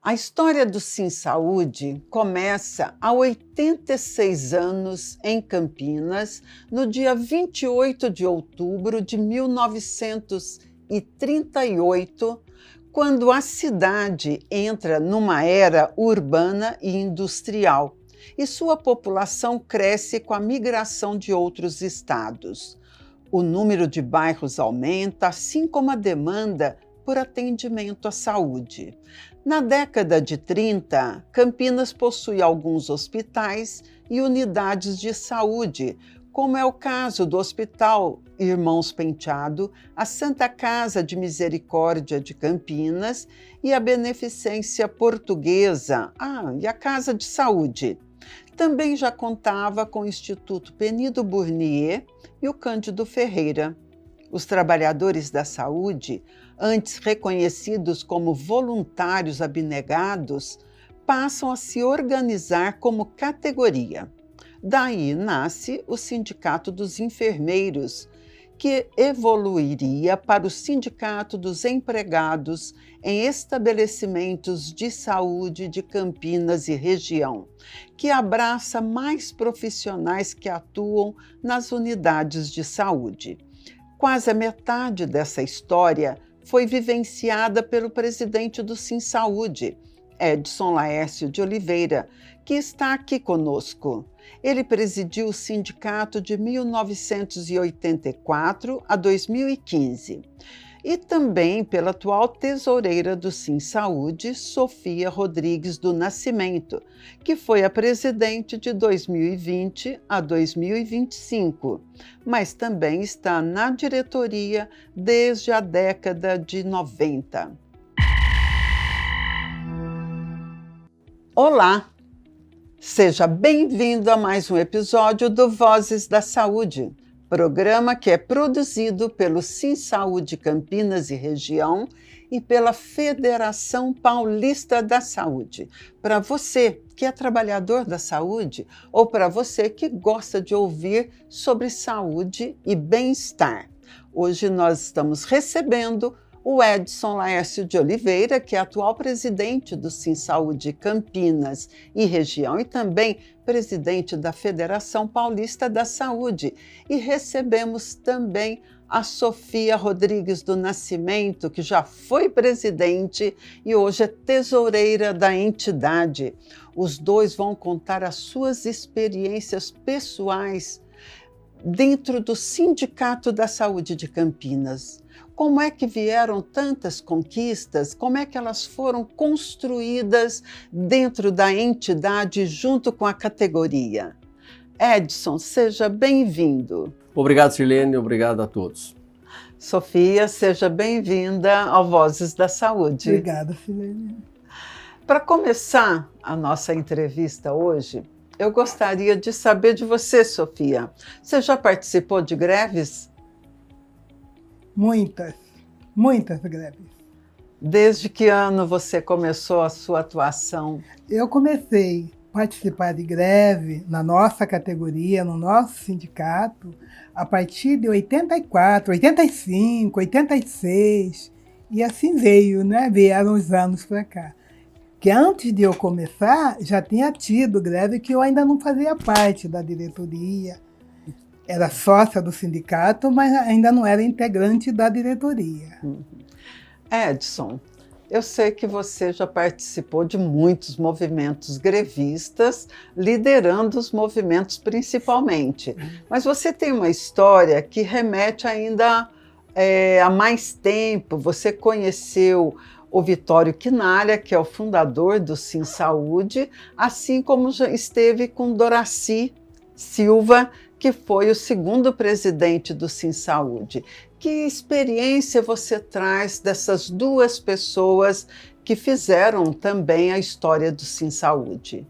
A história do Sim Saúde começa há 86 anos em Campinas, no dia 28 de outubro de 1938, quando a cidade entra numa era urbana e industrial, e sua população cresce com a migração de outros estados. O número de bairros aumenta, assim como a demanda por atendimento à saúde. Na década de 30, Campinas possui alguns hospitais e unidades de saúde, como é o caso do Hospital Irmãos Penteado, a Santa Casa de Misericórdia de Campinas e a Beneficência Portuguesa, e a Casa de Saúde. Também já contava com o Instituto Penido Burnier e o Cândido Ferreira. Os trabalhadores da saúde, antes reconhecidos como voluntários abnegados, passam a se organizar como categoria. Daí nasce o Sindicato dos Enfermeiros, que evoluiria para o Sindicato dos Empregados em Estabelecimentos de Saúde de Campinas e região, que abraça mais profissionais que atuam nas unidades de saúde. Quase a metade dessa história foi vivenciada pelo presidente do Sim Saúde, Edson Laércio de Oliveira, que está aqui conosco. Ele presidiu o sindicato de 1984 a 2015. E também pela atual tesoureira do Sim Saúde, Sofia Rodrigues do Nascimento, que foi a presidente de 2020 a 2025, mas também está na diretoria desde a década de 90. Olá! Seja bem-vindo a mais um episódio do Vozes da Saúde, programa que é produzido pelo Sim Saúde Campinas e região e pela Federação Paulista da Saúde, para você que é trabalhador da saúde ou para você que gosta de ouvir sobre saúde e bem-estar. Hoje nós estamos recebendo o Edson Laércio de Oliveira, que é atual presidente do Sim Saúde Campinas e região e também presidente da Federação Paulista da Saúde. E recebemos também a Sofia Rodrigues do Nascimento, que já foi presidente e hoje é tesoureira da entidade. Os dois vão contar as suas experiências pessoais dentro do Sindicato da Saúde de Campinas. Como é que vieram tantas conquistas? Como é que elas foram construídas dentro da entidade junto com a categoria? Edson, seja bem-vindo. Obrigado, Sirlene, obrigado a todos. Sofia, seja bem-vinda ao Vozes da Saúde. Obrigada, Sirlene. Para começar a nossa entrevista hoje, eu gostaria de saber de você, Sofia. Você já participou de greves? Muitas greves. Desde que ano você começou a sua atuação? Eu comecei a participar de greve na nossa categoria, no nosso sindicato, a partir de 84, 85, 86, e assim vieram os anos para cá. Que antes de eu começar, já tinha tido greve que eu ainda não fazia parte da diretoria. Era sócia do sindicato, mas ainda não era integrante da diretoria. Edson, eu sei que você já participou de muitos movimentos grevistas, liderando os movimentos principalmente. Mas você tem uma história que remete ainda a mais tempo. Você conheceu o Vitório Quinalha, que é o fundador do Sim Saúde, assim como já esteve com Doraci Silva, que foi o segundo presidente do Sim Saúde. Que experiência você traz dessas duas pessoas que fizeram também a história do Sim Saúde?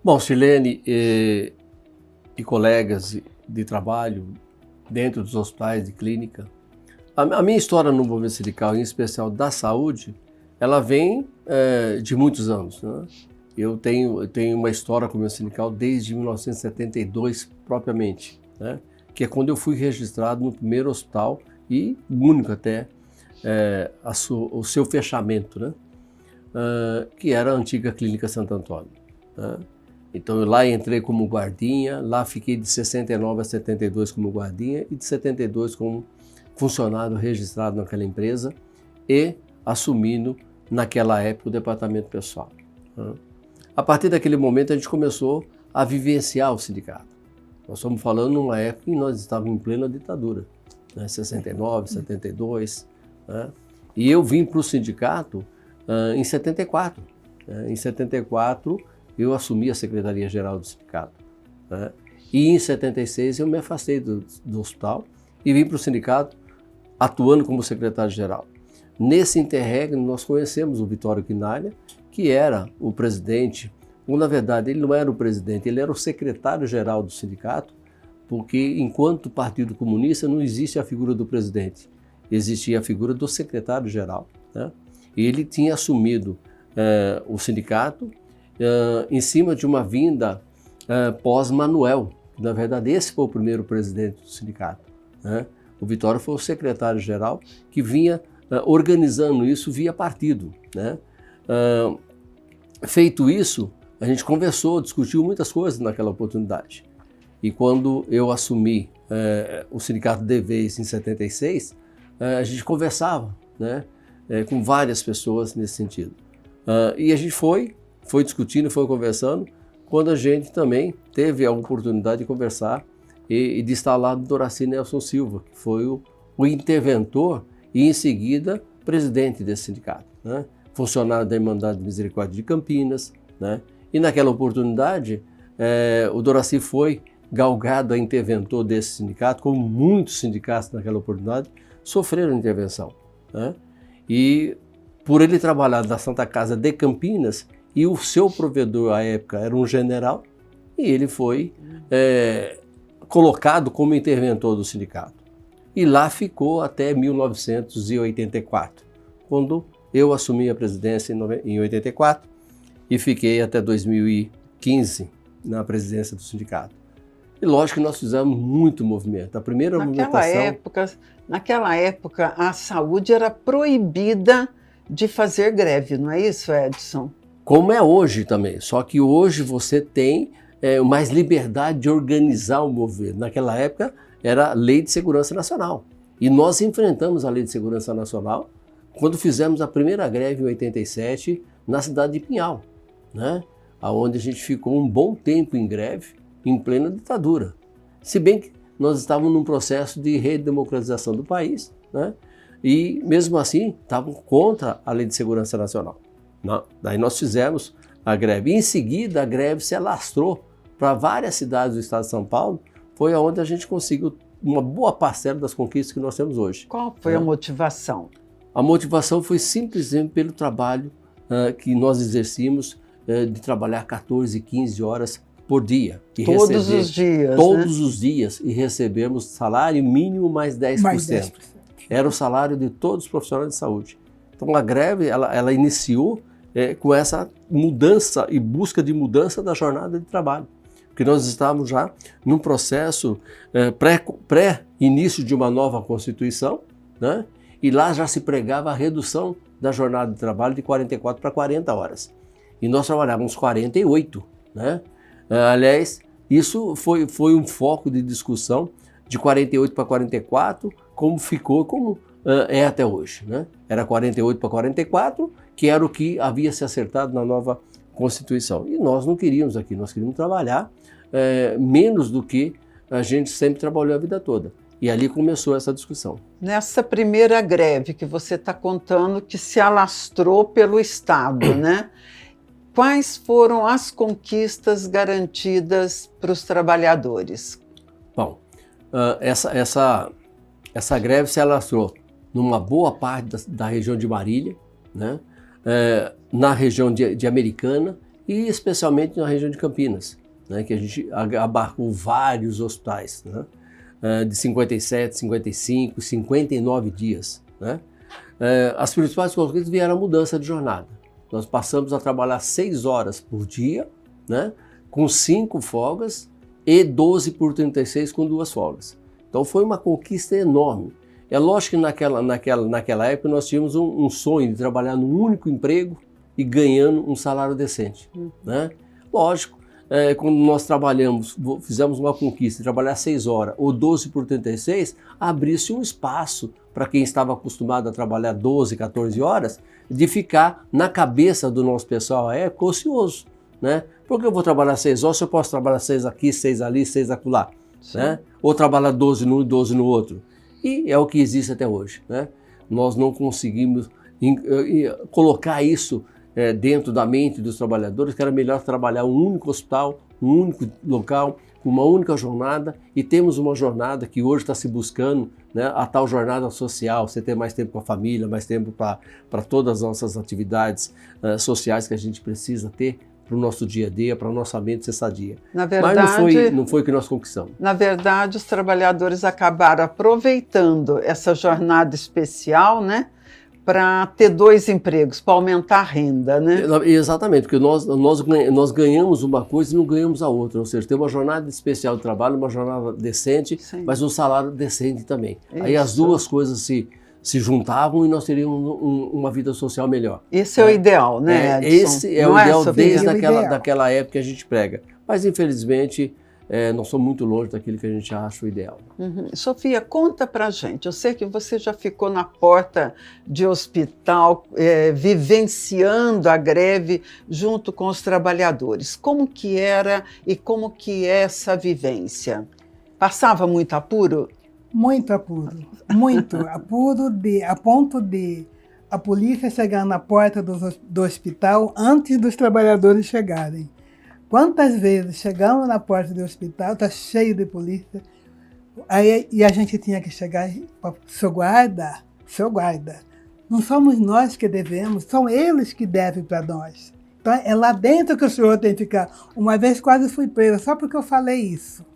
Bom, Sirlene e colegas de trabalho dentro dos hospitais de clínica, a minha história no movimento sindical, em especial da saúde, ela vem de muitos anos, né? Eu tenho uma história com o meu sindical desde 1972 propriamente, né? Que é quando eu fui registrado no primeiro hospital e único até o seu fechamento, né? que era a antiga Clínica Santo Antônio, né? Então eu lá entrei como guardinha, lá fiquei de 69 a 72 como guardinha e de 72 como funcionário registrado naquela empresa e assumindo naquela época o departamento pessoal, né? A partir daquele momento a gente começou a vivenciar o sindicato. Nós estamos falando numa época em que nós estávamos em plena ditadura, né? 69, 72, né? E eu vim para o sindicato em 74. Né? Em 74 eu assumi a Secretaria-Geral do sindicato, né? E em 76 eu me afastei do hospital e vim para o sindicato atuando como secretário-geral. Nesse interregno nós conhecemos o Vitório Quinalha, que era o presidente, ou na verdade ele não era o presidente, ele era o secretário-geral do sindicato, porque enquanto Partido Comunista não existe a figura do presidente, existia a figura do secretário-geral, né? E ele tinha assumido o sindicato em cima de uma vinda pós-Manuel. Na verdade, esse foi o primeiro presidente do sindicato, né? O Vitório foi o secretário-geral que vinha organizando isso via partido, né? Feito isso, a gente conversou, discutiu muitas coisas naquela oportunidade. E quando eu assumi o sindicato de vez em 76, a gente conversava, né, com várias pessoas nesse sentido. E a gente foi discutindo, foi conversando, quando a gente também teve a oportunidade de conversar e de estar lá do Doraci Nelson Silva, que foi o interventor e em seguida presidente desse sindicato, né, funcionário da Irmandade de Misericórdia de Campinas, né, e naquela oportunidade o Doraci foi galgado a interventor desse sindicato, como muitos sindicatos naquela oportunidade sofreram intervenção, né? E por ele trabalhar na Santa Casa de Campinas, e o seu provedor à época era um general, e ele foi colocado como interventor do sindicato. E lá ficou até 1984, quando eu assumi a presidência em 84 e fiquei até 2015 na presidência do sindicato. E lógico que nós fizemos muito movimento. A primeira movimentação... Naquela época, a saúde era proibida de fazer greve, não é isso, Edson? Como é hoje também, só que hoje você tem mais liberdade de organizar o movimento. Naquela época era a Lei de Segurança Nacional. E nós enfrentamos a Lei de Segurança Nacional quando fizemos a primeira greve em 87 na cidade de Pinhal, né? Onde a gente ficou um bom tempo em greve, em plena ditadura. Se bem que nós estávamos num processo de redemocratização do país, né? E mesmo assim estavam contra a Lei de Segurança Nacional. Não. Daí nós fizemos a greve. E em seguida a greve se alastrou para várias cidades do estado de São Paulo, foi onde a gente conseguiu uma boa parcela das conquistas que nós temos hoje. Qual foi a motivação? A motivação foi simplesmente pelo trabalho que nós exercimos de trabalhar 14, 15 horas por dia. Todos os dias, todos né? os dias, e recebemos salário mínimo mais 10%. Mais 10%. Era o salário de todos os profissionais de saúde. Então a greve ela iniciou com essa mudança e busca de mudança da jornada de trabalho. Porque nós estávamos já num processo pré-início de uma nova Constituição, né? E lá já se pregava a redução da jornada de trabalho de 44 para 40 horas. E nós trabalhávamos 48, né? Aliás, isso foi um foco de discussão de 48 para 44, como ficou, como é até hoje, né? Era 48 para 44, que era o que havia se acertado na nova Constituição. E nós não queríamos aqui, nós queríamos trabalhar menos do que a gente sempre trabalhou a vida toda. E ali começou essa discussão. Nessa primeira greve que você está contando, que se alastrou pelo Estado, né? Quais foram as conquistas garantidas para os trabalhadores? Bom, essa greve se alastrou numa boa parte da região de Marília, né? Na região de Americana e especialmente na região de Campinas, né? Que a gente abarcou vários hospitais, né? De 57, 55, 59 dias, né? As principais conquistas vieram a mudança de jornada. Nós passamos a trabalhar 6 horas por dia, né? Com 5 folgas e 12 por 36 com 2 folgas. Então foi uma conquista enorme. É lógico que naquela época nós tínhamos um sonho de trabalhar num único emprego, e ganhando um salário decente, né? Lógico, quando nós trabalhamos, fizemos uma conquista, trabalhar 6 horas ou 12 por 36, abriu-se um espaço para quem estava acostumado a trabalhar 12, 14 horas, de ficar na cabeça do nosso pessoal ocioso, né? Porque eu vou trabalhar 6 horas, se eu posso trabalhar 6 aqui, 6 ali, 6 acolá, né? Ou trabalhar 12 num e 12 no outro. E é o que existe até hoje, né? Nós não conseguimos colocar isso dentro da mente dos trabalhadores, que era melhor trabalhar um único hospital, um único local, com uma única jornada, e temos uma jornada que hoje está se buscando, né, a tal jornada social, você ter mais tempo com a família, mais tempo para todas as nossas atividades sociais que a gente precisa ter para o nosso dia a dia, para a nossa mente ser sadia. Na verdade, mas não foi o que nós conquistamos. Na verdade, os trabalhadores acabaram aproveitando essa jornada especial, né, para ter 2 empregos, para aumentar a renda, né? Exatamente, porque nós ganhamos uma coisa e não ganhamos a outra, ou seja, tem uma jornada especial de trabalho, uma jornada decente, sim, mas um salário decente também. Isso. Aí as duas coisas se juntavam e nós teríamos uma vida social melhor. Esse é o ideal, né, Edson? Esse é o ideal desde daquela época que a gente prega. Mas, infelizmente, nós somos muito longe daquilo que a gente acha o ideal. Sofia, conta pra gente. Eu sei que você já ficou na porta de hospital, vivenciando a greve junto com os trabalhadores. Como que era e como que é essa vivência? Passava muito apuro? Muito apuro, muito apuro, a ponto de a polícia chegar na porta do hospital antes dos trabalhadores chegarem. Quantas vezes chegamos na porta do hospital, está cheio de polícia, e a gente tinha que chegar e falar, seu guarda, não somos nós que devemos, são eles que devem para nós. Então é lá dentro que o senhor tem que ficar. Uma vez quase fui presa, só porque eu falei isso.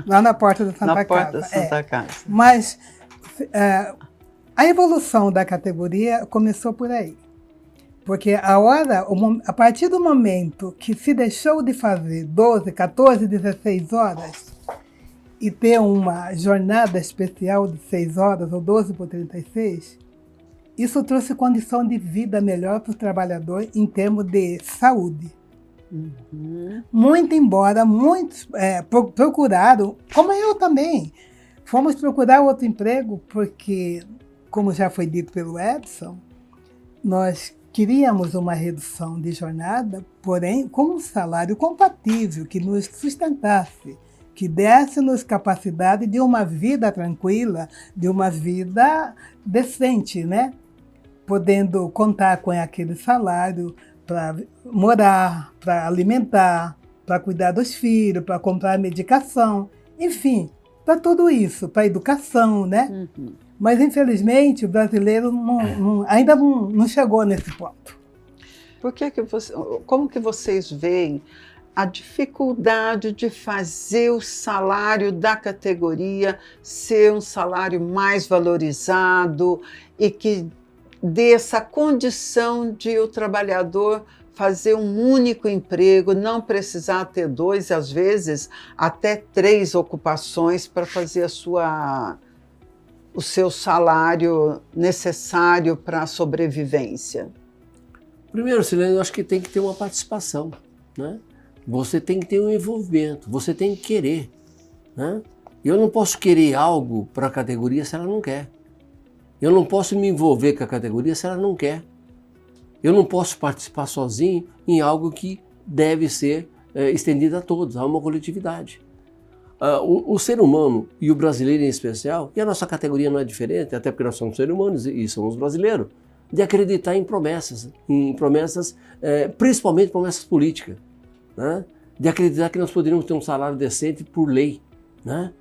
Lá na porta da Santa Casa. Na porta da Santa Casa. Mas a evolução da categoria começou por aí. Porque a partir do momento que se deixou de fazer 12, 14, 16 horas e ter uma jornada especial de 6 horas ou 12 por 36, isso trouxe condição de vida melhor para o trabalhador em termos de saúde. Muito embora muitos procuraram, como eu também, fomos procurar outro emprego porque, como já foi dito pelo Edson, nós queríamos uma redução de jornada, porém com um salário compatível, que nos sustentasse, que desse-nos capacidade de uma vida tranquila, de uma vida decente, né? Podendo contar com aquele salário para morar, para alimentar, para cuidar dos filhos, para comprar medicação, enfim, para tudo isso, para a educação, né? Mas, infelizmente, o brasileiro ainda não chegou nesse ponto. Como que vocês veem a dificuldade de fazer o salário da categoria ser um salário mais valorizado e que dê essa condição de o trabalhador fazer um único emprego, não precisar ter 2, às vezes até 3 ocupações para fazer o seu salário necessário para a sobrevivência? Primeiro, Silene, eu acho que tem que ter uma participação, né? Você tem que ter um envolvimento, você tem que querer, né? Eu não posso querer algo para a categoria se ela não quer. Eu não posso me envolver com a categoria se ela não quer. Eu não posso participar sozinho em algo que deve ser estendido a todos, a uma coletividade. O ser humano, e o brasileiro em especial, e a nossa categoria não é diferente, até porque nós somos seres humanos e somos brasileiros, de acreditar em promessas, principalmente promessas políticas, né? De acreditar que nós poderíamos ter um salário decente por lei, né?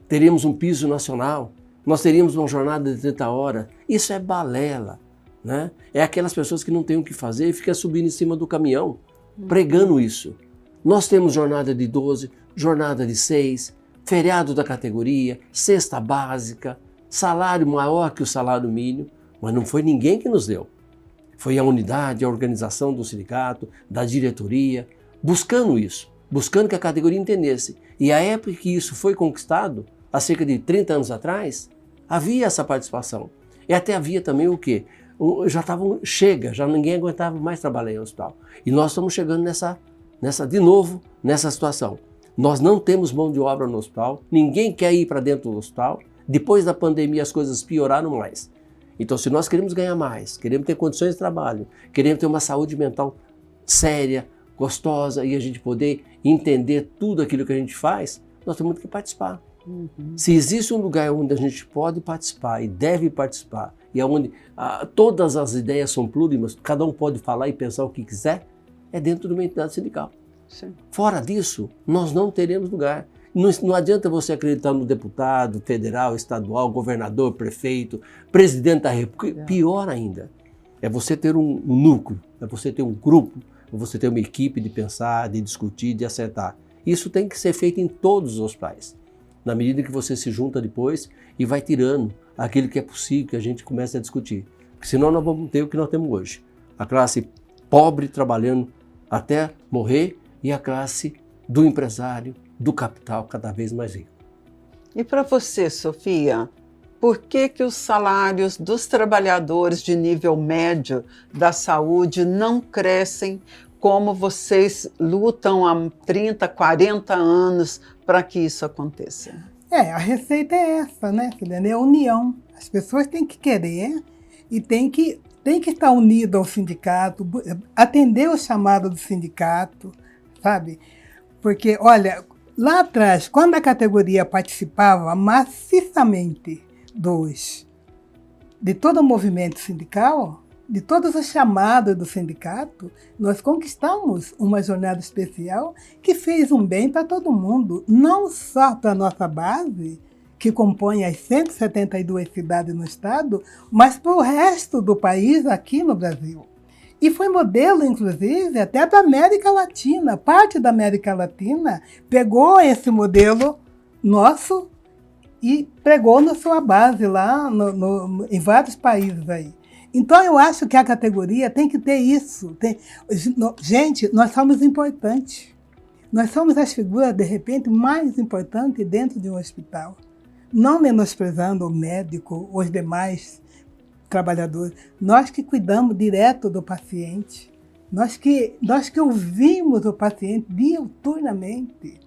Teríamos um piso nacional, nós teríamos uma jornada de 30 horas. Isso é balela, né? É aquelas pessoas que não têm o que fazer e ficam subindo em cima do caminhão, pregando isso. Nós temos jornada de 12, jornada de 6, feriado da categoria, cesta básica, salário maior que o salário mínimo, mas não foi ninguém que nos deu. Foi a unidade, a organização do sindicato, da diretoria, buscando isso, buscando que a categoria entendesse. E a época que isso foi conquistado, há cerca de 30 anos atrás, havia essa participação. E até havia também o quê? já estavam, já ninguém aguentava mais trabalhar em hospital. E nós estamos chegando de novo, nessa situação. Nós não temos mão de obra no hospital, ninguém quer ir para dentro do hospital. Depois da pandemia as coisas pioraram mais. Então, se nós queremos ganhar mais, queremos ter condições de trabalho, queremos ter uma saúde mental séria, gostosa e a gente poder entender tudo aquilo que a gente faz, nós temos que participar. Se existe um lugar onde a gente pode participar e deve participar, e onde todas as ideias são plurimas, cada um pode falar e pensar o que quiser, é dentro de uma entidade sindical. Sim. Fora disso, nós não teremos lugar. Não adianta você acreditar no deputado federal, estadual, governador, prefeito, presidente da República. Pior ainda, é você ter um núcleo, é você ter um grupo, é você ter uma equipe de pensar, de discutir, de acertar. Isso tem que ser feito em todos os hospitais. Na medida que você se junta depois e vai tirando aquilo que é possível, que a gente começa a discutir. Porque senão nós vamos ter o que nós temos hoje. A classe pobre trabalhando até morrer e a classe do empresário, do capital cada vez mais rico. E para você, Sofia, por que os salários dos trabalhadores de nível médio da saúde não crescem como vocês lutam há 30, 40 anos para que isso aconteça? A receita é essa, né, Silene? É a união. As pessoas têm que querer e têm que estar unidas ao sindicato, atender o chamado do sindicato, sabe? Porque, olha, lá atrás, quando a categoria participava maciçamente de todo o movimento sindical, de todos os chamados do sindicato, nós conquistamos uma jornada especial que fez um bem para todo mundo, não só para a nossa base, que compõe as 172 cidades no estado, mas para o resto do país aqui no Brasil. E foi modelo, inclusive, até para a América Latina. Parte da América Latina pegou esse modelo nosso e pregou na sua base lá em vários países aí. Então, eu acho que a categoria tem que ter isso. Gente, nós somos importantes. Nós somos as figuras, de repente, mais importantes dentro de um hospital. Não menosprezando o médico, os demais trabalhadores. Nós que cuidamos direto do paciente. Nós que ouvimos o paciente diuturnamente.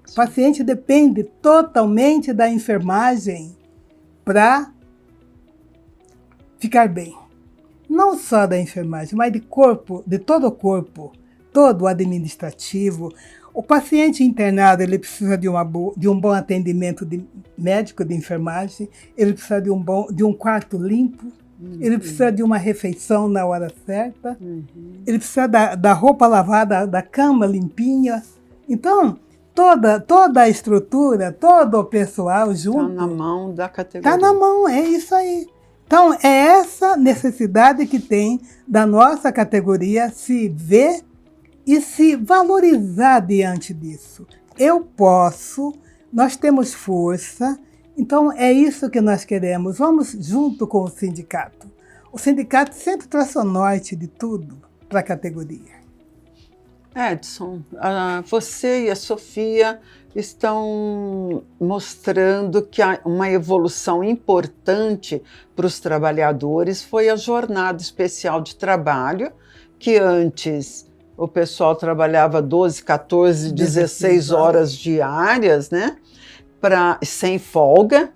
O paciente depende totalmente da enfermagem para ficar bem. Não só da enfermagem, mas de todo o corpo, todo o administrativo. O paciente internado ele precisa de um bom atendimento médico de enfermagem, ele precisa de um quarto limpo, ele precisa de uma refeição na hora certa, ele precisa da roupa lavada, da cama limpinha. Então, toda a estrutura, todo o pessoal junto... Está na mão da categoria. Está na mão, é isso aí. Então, é essa necessidade que tem da nossa categoria se ver e se valorizar diante disso. Eu posso, nós temos força, então é isso que nós queremos. Vamos junto com o sindicato. O sindicato sempre traz o norte de tudo para a categoria. Edson, você e a Sofia estão mostrando que uma evolução importante para os trabalhadores foi a jornada especial de trabalho, que antes o pessoal trabalhava 12, 14, 16 horas diárias, né? Sem folga,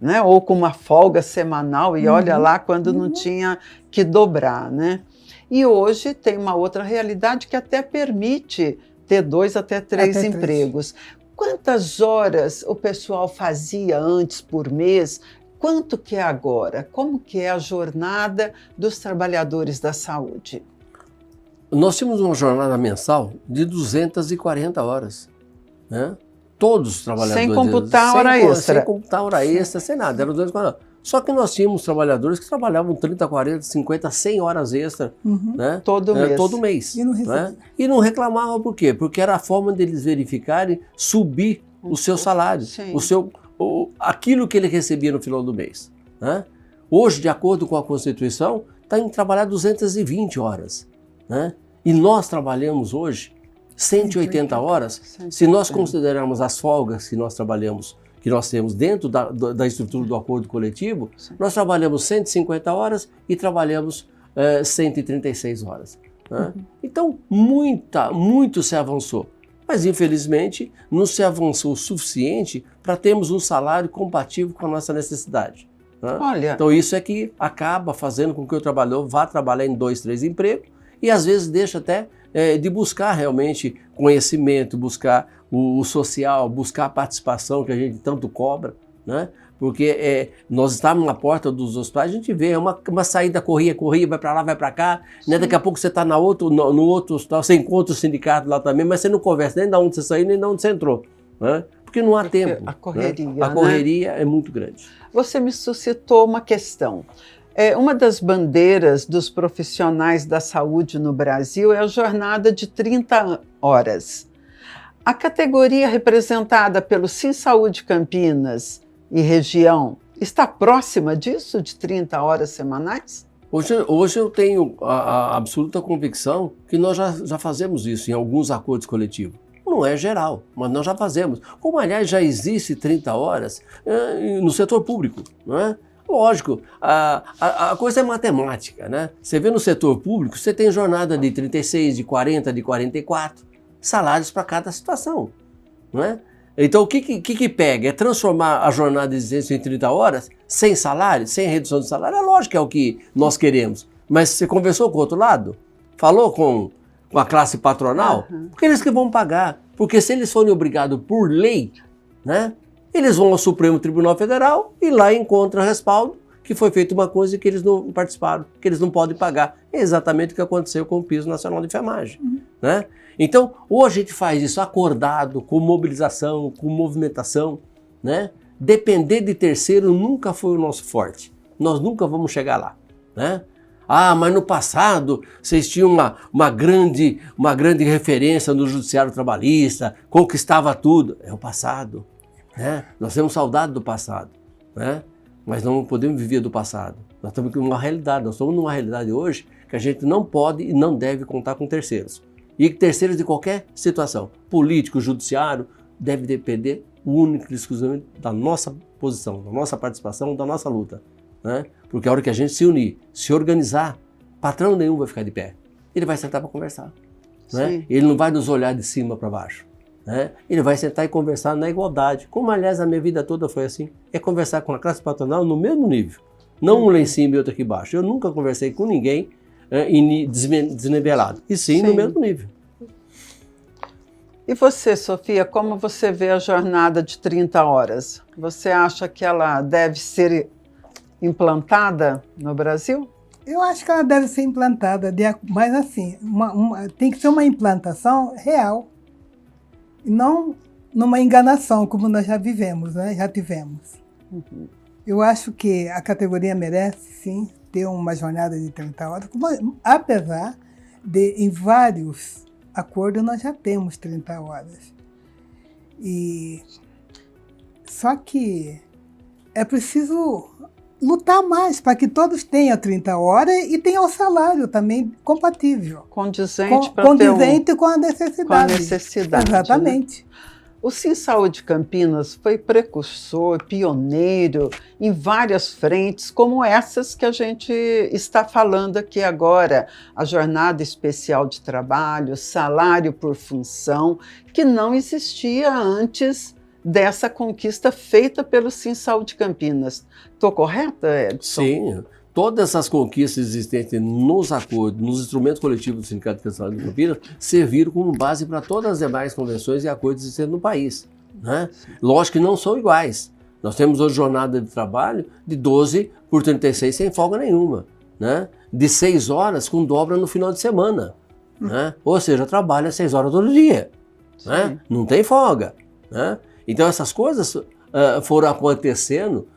né? Ou com uma folga semanal, e olha lá quando não tinha que dobrar, né? E hoje tem uma outra realidade que até permite ter 2 até 3 empregos. Quantas horas o pessoal fazia antes por mês? Quanto que é agora? Como que é a jornada dos trabalhadores da saúde? Nós tínhamos uma jornada mensal de 240 horas, né? Todos os trabalhadores. Sem computar hora extra. Sem computar hora extra, sem nada. Eram 240 horas. Só que nós tínhamos trabalhadores que trabalhavam 30, 40, 50, 100 horas extra, né? Todo mês. Todo mês. E não reclamavam por quê? Porque era a forma deles verificarem subir o seu salário, aquilo que ele recebia no final do mês, né? Hoje, de acordo com a Constituição, está em trabalhar 220 horas, né? E nós trabalhamos hoje 180 horas, se nós considerarmos as folgas que nós trabalhamos, que nós temos dentro da estrutura do acordo coletivo, Sim. nós trabalhamos 150 horas e trabalhamos 136 horas. Né? Então, muito se avançou. Mas, infelizmente, não se avançou o suficiente para termos um salário compatível com a nossa necessidade. Né? Olha, Então, isso é que acaba fazendo com que o trabalhador vá trabalhar em 2, 3 empregos e, às vezes, deixa até de buscar realmente conhecimento, buscar o social, buscar a participação que a gente tanto cobra, né? Porque nós estamos na porta dos hospitais, a gente vê uma saída, corria, vai para lá, vai para cá, né? Daqui a pouco você está no outro hospital, você encontra o sindicato lá também, mas você não conversa nem de onde você saiu, nem de onde você entrou, né? Porque não há tempo. a correria, né? A correria é muito grande. Você me suscitou uma questão. Uma das bandeiras dos profissionais da saúde no Brasil é a jornada de 30 horas. A categoria representada pelo SimSaúde Campinas e região está próxima disso, de 30 horas semanais? Hoje eu tenho a absoluta convicção que nós já fazemos isso em alguns acordos coletivos. Não é geral, mas nós já fazemos. Como, aliás, já existe 30 horas no setor público, não é? Lógico, a coisa é matemática, né? Você vê no setor público, você tem jornada de 36, de 40, de 44, salários para cada situação, não é? Então, o que pega? É transformar a jornada de exigência em 30 horas, sem salário, sem redução de salário? É lógico que é o que nós queremos. Mas você conversou com o outro lado? Falou com a classe patronal? Porque eles que vão pagar. Porque se eles forem obrigados por lei, né, eles vão ao Supremo Tribunal Federal e lá encontram respaldo que foi feita uma coisa que eles não participaram, que eles não podem pagar. É exatamente o que aconteceu com o Piso Nacional de Enfermagem, né? Então, ou a gente faz isso acordado, com mobilização, com movimentação, né? Depender de terceiro nunca foi o nosso forte. Nós nunca vamos chegar lá, né? Ah, mas no passado vocês tinham uma grande referência no judiciário trabalhista, conquistava tudo. É o passado, né? Nós temos saudade do passado, né? Mas não podemos viver do passado. Nós estamos numa realidade, nós estamos numa realidade hoje que a gente não pode e não deve contar com terceiros. E terceiros de qualquer situação, político, judiciário, deve depender única e exclusivamente da nossa posição, da nossa participação, da nossa luta, né? Porque a hora que a gente se unir, se organizar, patrão nenhum vai ficar de pé. Ele vai sentar para conversar, né? Ele não vai nos olhar de cima para baixo, né? Ele vai sentar e conversar na igualdade, como aliás a minha vida toda foi assim, é conversar com a classe patronal no mesmo nível, não um lá em cima e outro aqui embaixo. Eu nunca conversei com ninguém desnivelado, e sim no mesmo nível. E você, Sofia, como você vê a jornada de 30 horas? Você acha que ela deve ser implantada no Brasil? Eu acho que ela deve ser implantada, mas assim, tem que ser uma implantação real, e não numa enganação, como nós já vivemos, né? Já tivemos. Eu acho que a categoria merece, sim, ter uma jornada de 30 horas, apesar de, em vários acordos, nós já temos 30 horas. Só que é preciso lutar mais para que todos tenham 30 horas e tenham o salário também compatível. Condizente com a necessidade. Com a necessidade. Exatamente. Né? O SimSaúde Campinas foi precursor, pioneiro em várias frentes, como essas que a gente está falando aqui agora. A jornada especial de trabalho, salário por função, que não existia antes dessa conquista feita pelo SimSaúde Campinas. Estou correta, Edson? Sim. Todas essas conquistas existentes nos acordos, nos instrumentos coletivos do Sindicato de Saúde de Campinas, serviram como base para todas as demais convenções e acordos existentes no país, né? Lógico que não são iguais. Nós temos hoje jornada de trabalho de 12 por 36 sem folga nenhuma, né? De 6 horas com dobra no final de semana, né? Ou seja, trabalha 6 horas todo dia, né? Não tem folga, né? Então essas coisas foram acontecendo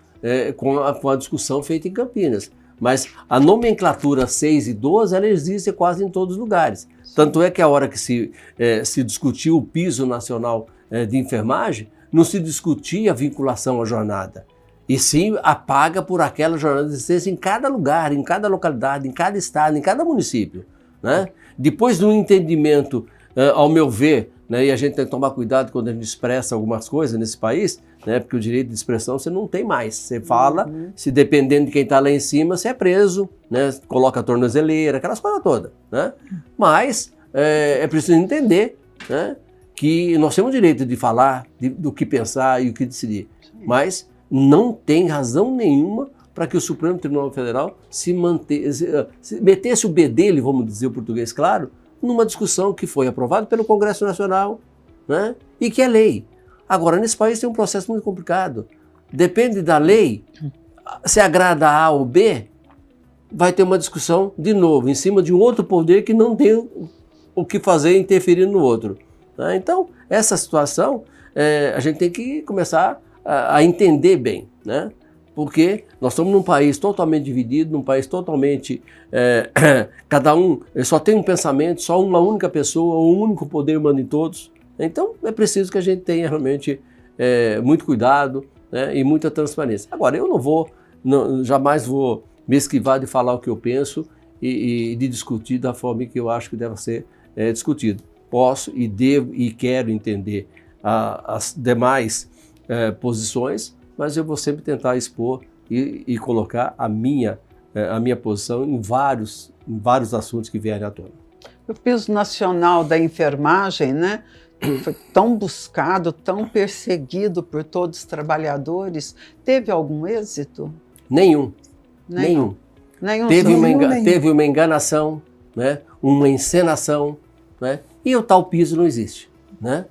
com a discussão feita em Campinas. Mas a nomenclatura 6 e 12, ela existe quase em todos os lugares. Tanto é que a hora que se discutiu o piso nacional de enfermagem, não se discutia a vinculação à jornada, e sim a paga por aquela jornada de assistência em cada lugar, em cada localidade, em cada estado, em cada município, né? Depois do entendimento, ao meu ver, né? E a gente tem que tomar cuidado quando a gente expressa algumas coisas nesse país, né? Porque o direito de expressão você não tem mais. Você fala, se dependendo de quem está lá em cima, você é preso, né? Coloca a tornozeleira, aquelas coisas todas, né? Mas é preciso entender, né? Que nós temos o direito de falar, do que pensar e o que decidir. Mas não tem razão nenhuma para que o Supremo Tribunal Federal se metesse o bedelho, vamos dizer o português claro, numa discussão que foi aprovada pelo Congresso Nacional, né? E que é lei. Agora, nesse país tem um processo muito complicado. Depende da lei, se agrada A ou B, vai ter uma discussão de novo, em cima de um outro poder que não tem o que fazer interferindo no outro. Né? Então, essa situação, a gente tem que começar a entender bem, né? Porque nós estamos num país totalmente dividido, num país totalmente... cada um só tem um pensamento, só uma única pessoa, um único poder manda em todos. Então, é preciso que a gente tenha realmente muito cuidado, né, e muita transparência. Agora, eu jamais vou me esquivar de falar o que eu penso e de discutir da forma que eu acho que deve ser discutido. Posso e devo e quero entender as demais posições, mas eu vou sempre tentar expor e colocar a minha posição em vários assuntos que vierem à tona. O piso nacional da enfermagem, né, foi tão buscado, tão perseguido por todos os trabalhadores. Teve algum êxito? Nenhum. Teve uma enganação, né, uma encenação, né, e o tal piso não existe, né?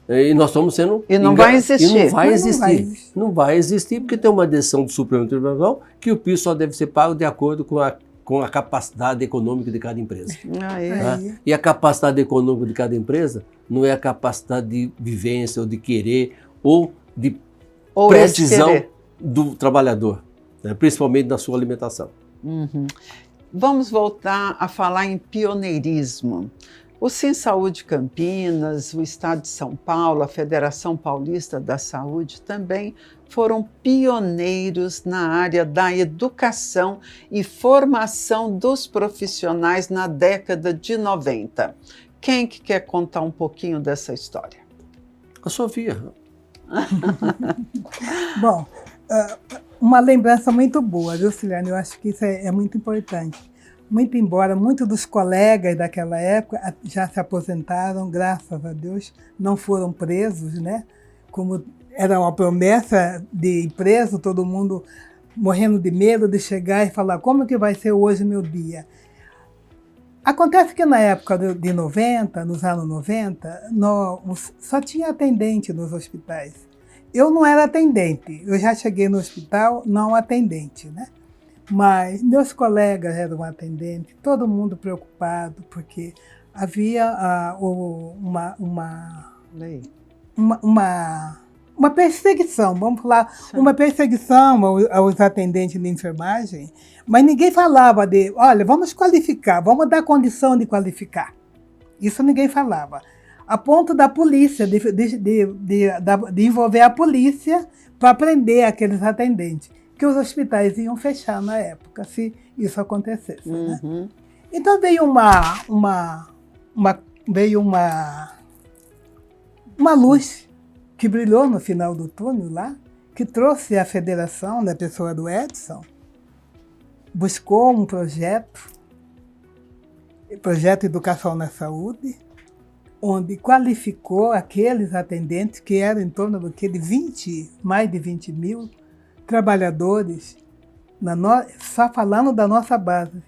E nós estamos sendo... E não vai existir. E não vai existir. Não vai existir porque tem uma decisão do Supremo Tribunal Federal que o piso só deve ser pago de acordo com a capacidade econômica de cada empresa. Né? E a capacidade econômica de cada empresa não é a capacidade de vivência ou de querer ou de precisão do trabalhador, né? Principalmente da sua alimentação. Uhum. Vamos voltar a falar em pioneirismo. O Sim Saúde Campinas, o Estado de São Paulo, a Federação Paulista da Saúde também foram pioneiros na área da educação e formação dos profissionais na década de 90. Quem que quer contar um pouquinho dessa história? A Sofia. Bom, uma lembrança muito boa, viu, Ciliane? Eu acho que isso é muito importante. Muito embora muitos dos colegas daquela época já se aposentaram, graças a Deus, não foram presos, né? Como era uma promessa de ir preso, todo mundo morrendo de medo de chegar e falar como que vai ser hoje meu dia. Acontece que na época de 90, nos anos 90, só tinha atendente nos hospitais. Eu não era atendente, eu já cheguei no hospital não atendente, né? Mas meus colegas eram atendentes, todo mundo preocupado, porque havia uma perseguição, vamos falar, uma perseguição aos atendentes de enfermagem, mas ninguém falava de, olha, vamos qualificar, vamos dar condição de qualificar. Isso ninguém falava. A ponto da polícia, de envolver a polícia para prender aqueles atendentes, que os hospitais iam fechar na época, se isso acontecesse. Né? Então veio uma luz que brilhou no final do túnel lá, que trouxe a federação, na pessoa do Edson, buscou um projeto Educação na Saúde, onde qualificou aqueles atendentes que eram em torno mais de 20 mil trabalhadores, só falando da nossa base,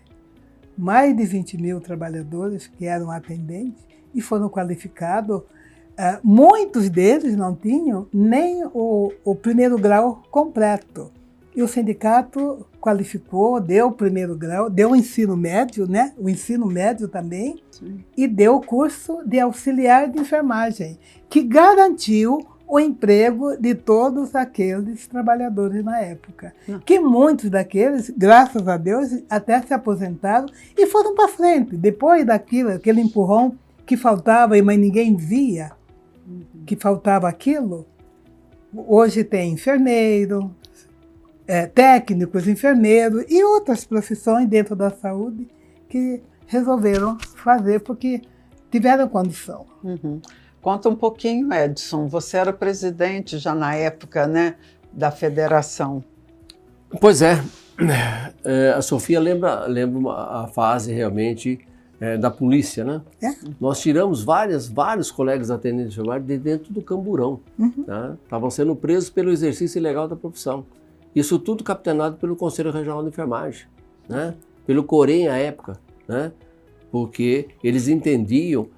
mais de 20 mil trabalhadores que eram atendentes e foram qualificados. Muitos deles não tinham nem o primeiro grau completo. E o sindicato qualificou, deu o primeiro grau, deu o ensino médio, né? O ensino médio também, sim, e deu o curso de auxiliar de enfermagem, que garantiu o emprego de todos aqueles trabalhadores na época. Que muitos daqueles, graças a Deus, até se aposentaram e foram para frente. Depois aquele empurrão que faltava, mas ninguém via que faltava aquilo, hoje tem enfermeiro, técnicos, enfermeiros e outras profissões dentro da saúde que resolveram fazer porque tiveram condição. Conta um pouquinho, Edson. Você era presidente já na época, né, da federação. Pois é. A Sofia lembra a fase realmente da polícia, né? Nós tiramos vários colegas atendentes de enfermagem de dentro do camburão. Tá? Estavam sendo presos pelo exercício ilegal da profissão. Isso tudo capitaneado pelo Conselho Regional de Enfermagem, né? Pelo Corém à época, né? Porque eles entendiam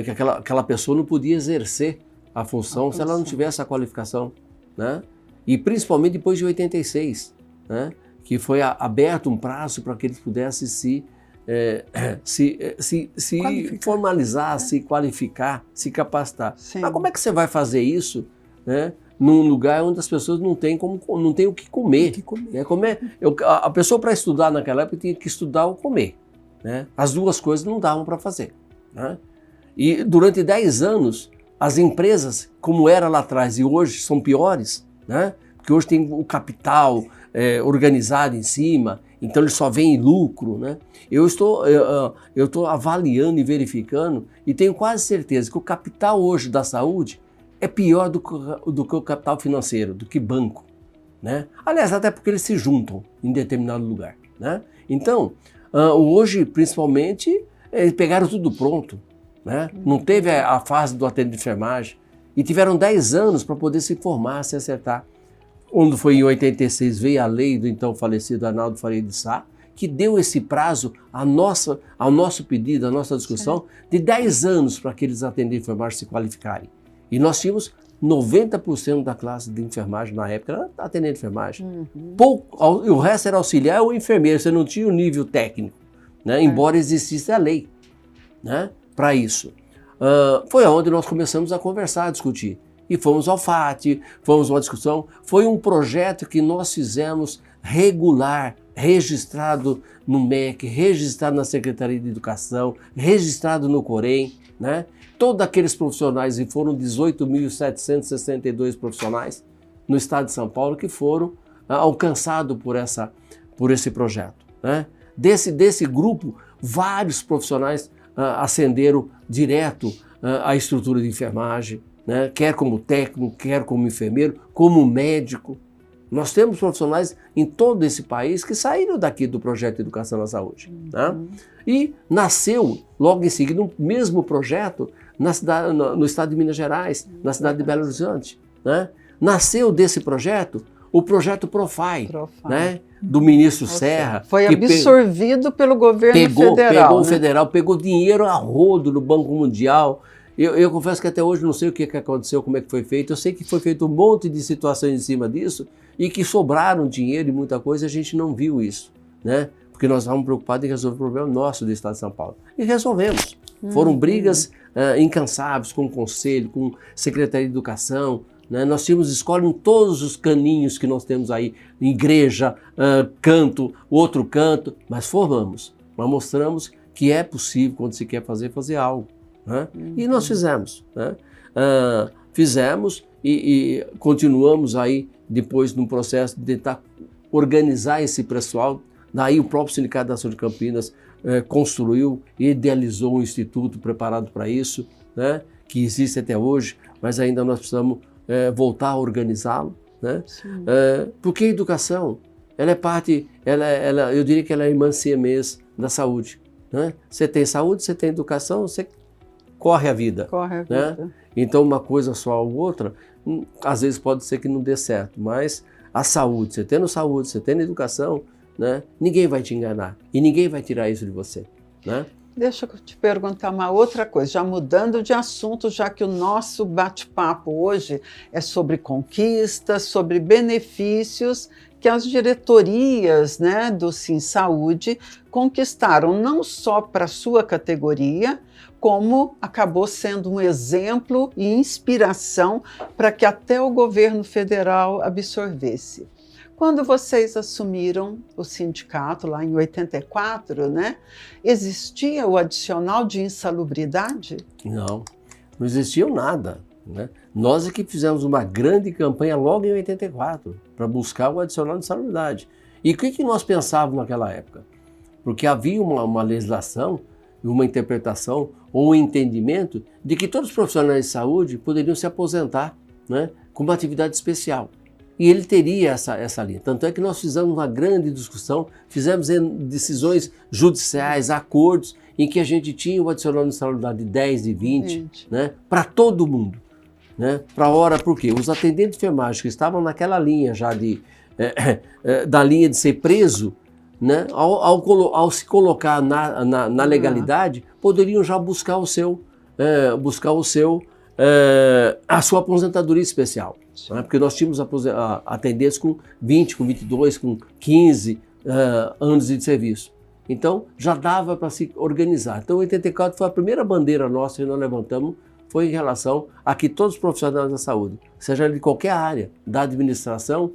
que aquela pessoa não podia exercer a função se ela não tivesse a qualificação, né? E principalmente depois de 86, né? Que foi aberto um prazo para que eles pudessem se formalizar, se qualificar, se capacitar. Sim. Mas como é que você vai fazer isso, né, num lugar onde as pessoas não têm o que comer? Né? A pessoa para estudar naquela época tinha que estudar ou comer, né? As duas coisas não davam para fazer, né? E durante 10 anos, as empresas, como era lá atrás e hoje são piores, né? Porque hoje tem o capital organizado em cima, então ele só vem em lucro, né? Eu estou avaliando e verificando e tenho quase certeza que o capital hoje da saúde é pior do que o capital financeiro, do que banco, né? Aliás, até porque eles se juntam em determinado lugar, né? Então, hoje, principalmente, eles pegaram tudo pronto, né? Não teve a fase do atendimento de enfermagem e tiveram 10 anos para poder se formar, se acertar. Quando foi em 86, veio a lei do então falecido Arnaldo Faria de Sá, que deu esse prazo ao nosso pedido, à nossa discussão, de 10 anos para aqueles atendentes de enfermagem se qualificarem. E nós tínhamos 90% da classe de enfermagem na época era atendente de enfermagem. O resto era auxiliar ou enfermeiro, você não tinha o nível técnico, né? Embora existisse a lei, né, para isso. Foi onde nós começamos a conversar, a discutir. E fomos ao FAT, fomos a uma discussão. Foi um projeto que nós fizemos regular, registrado no MEC, registrado na Secretaria de Educação, registrado no Corém, né? Todos aqueles profissionais, e foram 18.762 profissionais no estado de São Paulo que foram alcançados por esse projeto, né? Desse grupo, vários profissionais ascenderam direto à estrutura de enfermagem, né? Quer como técnico, quer como enfermeiro, como médico. Nós temos profissionais em todo esse país que saíram daqui do projeto de Educação na Saúde, né? E nasceu logo em seguida um mesmo projeto no estado de Minas Gerais, na cidade de Belo Horizonte, né? Nasceu desse projeto o projeto Profai, né? Do ministro Serra. Foi absorvido pelo governo federal. Pegou o federal, pegou dinheiro a rodo no Banco Mundial. Eu confesso que até hoje não sei o que aconteceu, como é que foi feito. Eu sei que foi feito um monte de situações em cima disso e que sobraram dinheiro e muita coisa, a gente não viu isso, né? Porque nós estávamos preocupados em resolver o problema nosso do estado de São Paulo. E resolvemos. Foram brigas incansáveis com o Conselho, com a Secretaria de Educação, né? Nós tínhamos escola em todos os caninhos que nós temos aí, igreja, canto, outro canto, mas formamos. Mas mostramos que é possível, quando se quer fazer algo, né? E nós fizemos, né? Fizemos e continuamos aí depois num processo de tentar organizar esse pessoal. Daí o próprio Sindicato da Saúde de Campinas construiu e idealizou um instituto preparado para isso, né? Que existe até hoje, mas ainda nós precisamos voltar a organizá-lo, né? Porque a educação, ela é parte, eu diria que ela é a irmã siamês da saúde, né? Você tem saúde, você tem educação, você corre a vida. Né? Então uma coisa só ou outra, às vezes pode ser que não dê certo, mas a saúde, você tendo educação, né? Ninguém vai te enganar e ninguém vai tirar isso de você, né? Deixa eu te perguntar uma outra coisa, já mudando de assunto, já que o nosso bate-papo hoje é sobre conquistas, sobre benefícios que as diretorias, né, do Sim Saúde conquistaram, não só para a sua categoria, como acabou sendo um exemplo e inspiração para que até o governo federal absorvesse. Quando vocês assumiram o sindicato, lá em 84, né, existia o adicional de insalubridade? Não existia nada, né? Nós é que fizemos uma grande campanha logo em 84 para buscar o adicional de insalubridade. E o que nós pensávamos naquela época? Porque havia uma legislação uma interpretação ou um entendimento de que todos os profissionais de saúde poderiam se aposentar, né, com uma atividade especial. E ele teria essa linha. Tanto é que nós fizemos uma grande discussão, fizemos decisões judiciais, acordos, em que a gente tinha o adicional de saúde de 10 e 20, né, para todo mundo. Né, por quê? Os atendentes de enfermagem que estavam naquela linha já da linha de ser preso, né, ao se colocar na legalidade, poderiam já buscar a sua aposentadoria especial. Né, porque nós tínhamos atendentes com 20, com 22, com 15 anos de serviço. Então, já dava para se organizar. Então, 84 foi a primeira bandeira nossa que nós levantamos, foi em relação a que todos os profissionais da saúde, seja de qualquer área, da administração,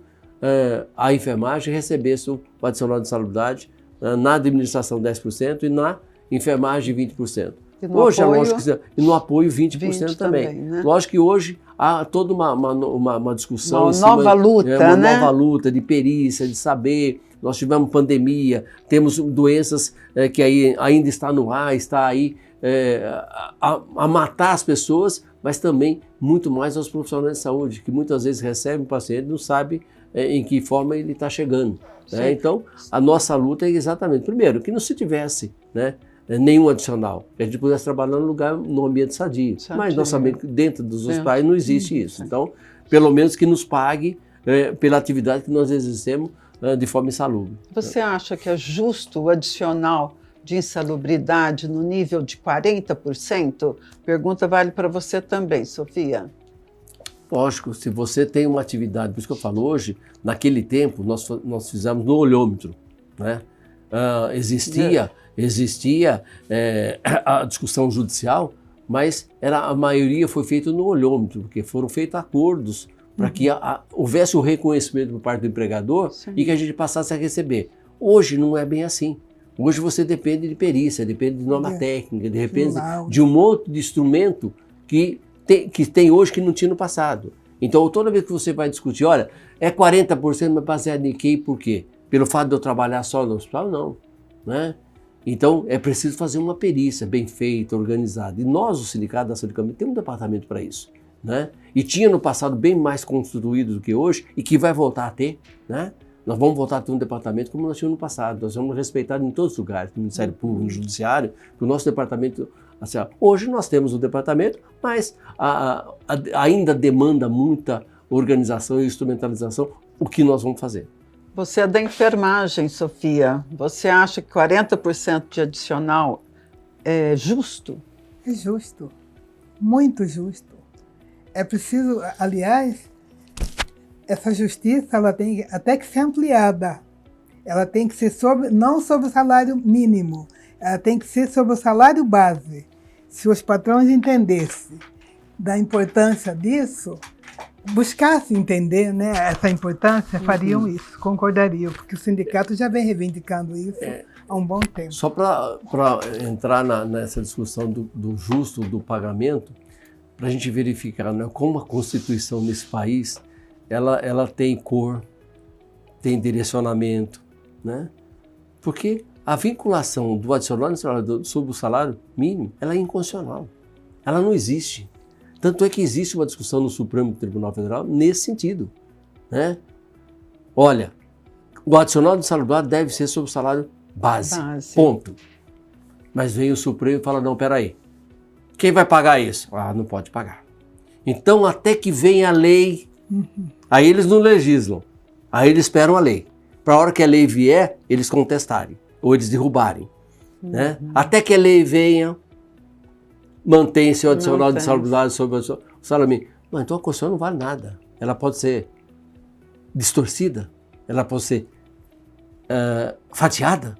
a enfermagem, recebessem o adicional de salubridade, na administração 10% e na enfermagem 20%. Hoje, apoio, lógico e no apoio 20% também. Né? Lógico que hoje há toda uma discussão. Uma nova luta, uma né? nova luta de perícia, de saber. Nós tivemos pandemia, temos doenças que ainda está no ar, está aí a matar as pessoas, mas também muito mais aos profissionais de saúde, que muitas vezes recebem o paciente e não sabe em que forma ele está chegando. Né? Então, a nossa luta é exatamente, primeiro, que não se tivesse, né, nenhum adicional, que a gente pudesse trabalhar no ambiente sadio. Mas nós sabemos que dentro dos hospitais não existe isso. Então, pelo menos que nos pague pela atividade que nós exercemos de forma insalubre. Você acha que é justo o adicional de insalubridade no nível de 40%? Pergunta vale para você também, Sofia. Lógico, se você tem uma atividade, por isso que eu falo hoje, naquele tempo nós fizemos no olhômetro, né? Existia a discussão judicial, mas a maioria foi feita no olhômetro, porque foram feitos acordos para que houvesse o reconhecimento por parte do empregador. Sim. E que a gente passasse a receber. Hoje não é bem assim. Hoje você depende de perícia, depende de norma técnica, depende de um monte de instrumento que tem hoje que não tinha no passado. Então, toda vez que você vai discutir, olha, é 40%, mas baseado em quê e por quê? Pelo fato de eu trabalhar só no hospital? Não. Né? Então, é preciso fazer uma perícia bem feita, organizada. E nós, o Sindicato da Saúde Campina, temos um departamento para isso. Né? E tinha no passado bem mais constituído do que hoje e que vai voltar a ter. Né? Nós vamos voltar a ter um departamento como nós tínhamos no passado. Nós vamos respeitar em todos os lugares, no Ministério Público, no Judiciário, que o nosso departamento... Assim, hoje nós temos o departamento, mas ainda demanda muita organização e instrumentalização. O que nós vamos fazer? Você é da enfermagem, Sofia. Você acha que 40% de adicional é justo? É justo, muito justo. É preciso, aliás, essa justiça ela tem até que ser ampliada. Ela tem que ser não sobre o salário mínimo, ela tem que ser sobre o salário base. Se os patrões entendessem da importância disso, buscassem entender, né, essa importância, fariam isso, concordariam, porque o sindicato já vem reivindicando isso há um bom tempo. Só para entrar nessa discussão do justo do pagamento, para a gente verificar, né, como a Constituição nesse país ela tem cor, tem direcionamento, né? Porque a vinculação do adicional sobre o salário mínimo, ela é inconstitucional. Ela não existe. Tanto é que existe uma discussão no Supremo Tribunal Federal nesse sentido. Né? Olha, o adicional de salário deve ser sobre o salário base. Ponto. Mas vem o Supremo e fala, não, peraí. Quem vai pagar isso? Ah, não pode pagar. Então, até que venha a lei, aí eles não legislam. Aí eles esperam a lei. Para a hora que a lei vier, eles contestarem. Ou eles derrubarem. Né? Até que a lei venha, mantém seu adicional de salubridade sobre o salário mínimo. Mas então a Constituição não vale nada. Ela pode ser distorcida, ela pode ser fatiada.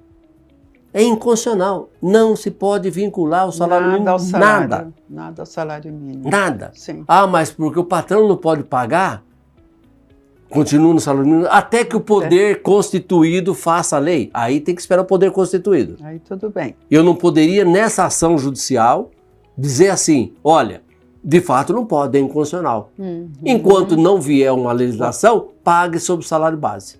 É inconstitucional. Não se pode vincular o salário mínimo. Nada ao salário mínimo. Nada. Sim. Ah, mas porque o patrão não pode pagar, continua no salário mínimo, até que o poder constituído faça a lei. Aí tem que esperar o poder constituído. Aí tudo bem. Eu não poderia, nessa ação judicial, dizer assim, olha, de fato não pode, é inconstitucional. Enquanto não vier uma legislação, pague sobre o salário base.